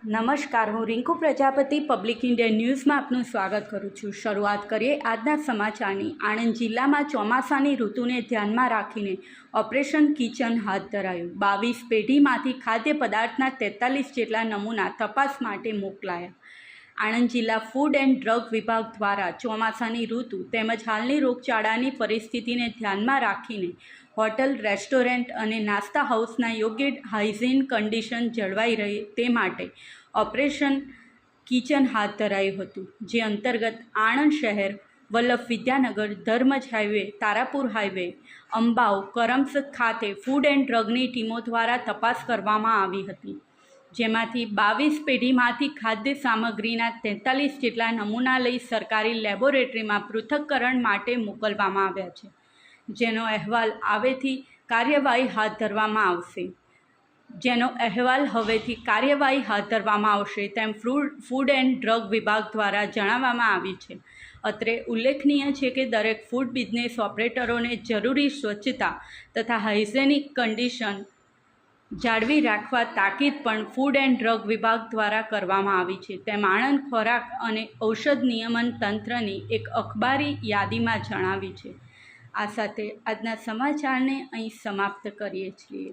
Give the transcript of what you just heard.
નમસ્કાર, હું Rinku Prajapati public India ન્યૂઝમાં આપનું સ્વાગત કરું છું। શરૂઆત કરીએ આજના સમાચારની। આણંદ જિલ્લામાં ચોમાસાની ઋતુને ધ્યાનમાં રાખીને ઓપરેશન કિચન હાથ ધરાયું। 22 પેઢીમાંથી ખાદ્ય પદાર્થના 43 જેટલા નમૂના તપાસ માટે મોકલાયા। આણંદ જિલ્લા ફૂડ એન્ડ ડ્રગ વિભાગ દ્વારા ચોમાસાની ઋતુ તેમજ હાલની રોગચાળાની પરિસ્થિતિને ધ્યાનમાં રાખીને હોટલ, રેસ્ટોરન્ટ અને નાસ્તા હાઉસના યોગ્ય હાઇજીન કન્ડિશન જળવાઈ રહે તે માટે ઓપરેશન કિચન હાથ ધરાયું હતું, જે અંતર્ગત આણંદ શહેર, વલ્લભ વિદ્યાનગર, ધર્મજ હાઈવે, તારાપુર હાઈવે, અંબાવ, કરમસદ ખાતે ફૂડ એન્ડ ડ્રગની ટીમો દ્વારા તપાસ કરવામાં આવી હતી, જેમાંથી 22 પેઢીમાંથી ખાદ્ય સામગ્રીના 43 જેટલા નમૂના લઈ સરકારી લેબોરેટરીમાં પૃથક્કરણ માટે મોકલવામાં આવ્યા છે, જેનો અહેવાલ હવેથી કાર્યવાહી હાથ ધરવામાં આવશે તેમ ફૂડ એન્ડ ડ્રગ વિભાગ દ્વારા જણાવવામાં આવ્યું છે। અત્રે ઉલ્લેખનીય છે કે દરેક ફૂડ બિઝનેસ ઓપરેટરોને જરૂરી સ્વચ્છતા તથા હાઇજેનિક કન્ડિશન જાળવી રાખવા તાકીદ પણ ફૂડ એન્ડ ડ્રગ વિભાગ દ્વારા કરવામાં આવી છે, તેમ આણંદ ખોરાક અને ઔષધ નિયમન તંત્રની એક અખબારી યાદીમાં જણાવ્યું છે। આ સાથે આજના સમાચારને અહીં સમાપ્ત કરીએ છીએ।